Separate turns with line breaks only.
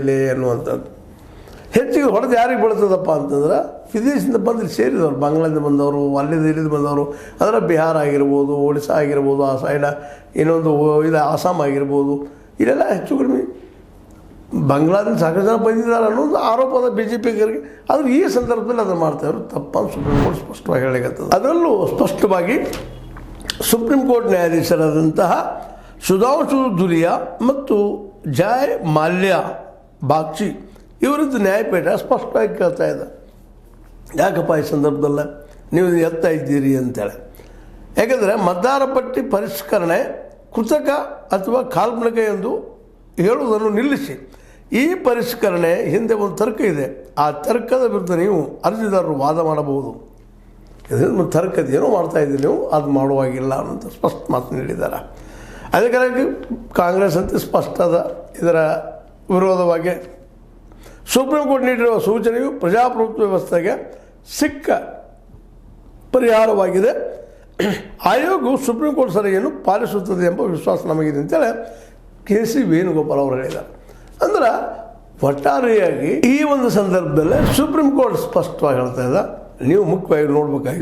ಮೇಲೆ ಅನ್ನುವಂಥದ್ದು. ಹೆಚ್ಚಿಗೆ ಹೊಡೆದು ಯಾರಿಗೆ ಬೀಳ್ತದಪ್ಪ ಅಂತಂದ್ರೆ ವಿದೇಶದಿಂದ ಬಂದು ಸೇರಿದವರು, ಬಾಂಗ್ಲಾದಿಂದ ಬಂದವರು, ಅಲ್ಲಿಂದ ಇಲ್ಲಿಂದ ಬಂದವರು, ಅದರ ಬಿಹಾರ ಆಗಿರ್ಬೋದು, ಒಡಿಶಾ ಆಗಿರ್ಬೋದು, ಆ ಸೈಡ ಇನ್ನೊಂದು ಇದು ಆಸಾಮ್ ಆಗಿರ್ಬೋದು, ಇಲ್ಲೆಲ್ಲ ಹೆಚ್ಚು ಕಡಿಮೆ ಬಾಂಗ್ಲಾದಿಂದ ಸಾಕಷ್ಟು ಜನ ಬಂದಿದ್ದಾರೆ ಅನ್ನೋದು ಆರೋಪದ ಬಿ ಜೆ ಪಿಗರಿಗೆ. ಆದರೆ ಈ ಸಂದರ್ಭದಲ್ಲಿ ಅದನ್ನು ಮಾಡ್ತಾಯಿದ್ರು ತಪ್ಪನ್ನು ಸುಪ್ರೀಂ ಕೋರ್ಟ್ ಸ್ಪಷ್ಟವಾಗಿ ಹೇಳಿಕತ್ತದ. ಅದರಲ್ಲೂ ಸ್ಪಷ್ಟವಾಗಿ ಸುಪ್ರೀಂ ಕೋರ್ಟ್ ನ್ಯಾಯಾಧೀಶರಾದಂತಹ ಸುಧಾಂಶು ಧುಲಿಯಾ ಮತ್ತು ಜಯ್ ಮಾಲ್ಯ ಬಾಗ್ಚಿ ಇವರದ್ದು ನ್ಯಾಯಪೀಠ ಸ್ಪಷ್ಟವಾಗಿ ಕೇಳ್ತಾ ಇದೆ, ಯಾಕಪ್ಪ ಈ ಸಂದರ್ಭದಲ್ಲ ನೀವು ಎತ್ತಾ ಇದ್ದೀರಿ ಅಂತೇಳಿ. ಯಾಕೆಂದರೆ ಮತದಾರ ಪಟ್ಟಿ ಪರಿಷ್ಕರಣೆ ಕೃತಕ ಅಥವಾ ಕಾಲ್ಪನಿಕ ಎಂದು ಹೇಳುವುದನ್ನು ನಿಲ್ಲಿಸಿ, ಈ ಪರಿಷ್ಕರಣೆ ಹಿಂದೆ ಒಂದು ತರ್ಕ ಇದೆ, ಆ ತರ್ಕದ ವಿರುದ್ಧ ನೀವು ಅರ್ಜಿದಾರರು ವಾದ ಮಾಡಬಹುದು. ಇದನ್ನು ತರ್ಕದ ಏನೋ ಮಾಡ್ತಾಯಿದ್ದೀರಿ ನೀವು, ಅದು ಮಾಡುವಾಗಿಲ್ಲ ಅನ್ನೋಂಥ ಸ್ಪಷ್ಟ ಮಾತು ನೀಡಿದ್ದಾರೆ. ಅದಕ್ಕಾಗಿ ಕಾಂಗ್ರೆಸ್ ಅಂತ ಸ್ಪಷ್ಟದ ಇದರ ವಿರೋಧವಾಗಿ ಸುಪ್ರೀಂ ಕೋರ್ಟ್ ನೀಡಿರುವ ಸೂಚನೆಯು ಪ್ರಜಾಪ್ರಭುತ್ವ ವ್ಯವಸ್ಥೆಗೆ ಸಿಕ್ಕ ಪರಿಹಾರವಾಗಿದೆ. ಆಯೋಗವು ಸುಪ್ರೀಂ ಕೋರ್ಟ್ ಸಲಹೆಯನ್ನು ಪಾಲಿಸುತ್ತದೆ ಎಂಬ ವಿಶ್ವಾಸ ನಮಗಿದೆ ಅಂತೇಳಿ KC ವೇಣುಗೋಪಾಲ್ ಅವರು ಹೇಳಿದ್ದಾರೆ. ಅಂದ್ರೆ ಒಟ್ಟಾರೆಯಾಗಿ ಈ ಒಂದು ಸಂದರ್ಭದಲ್ಲೇ ಸುಪ್ರೀಂ ಕೋರ್ಟ್ ಸ್ಪಷ್ಟವಾಗಿ ಹೇಳ್ತಾ ಇದೆ, ನೀವು ಮುಖ್ಯವಾಗಿ ನೋಡಬೇಕಾಗಿತ್ತು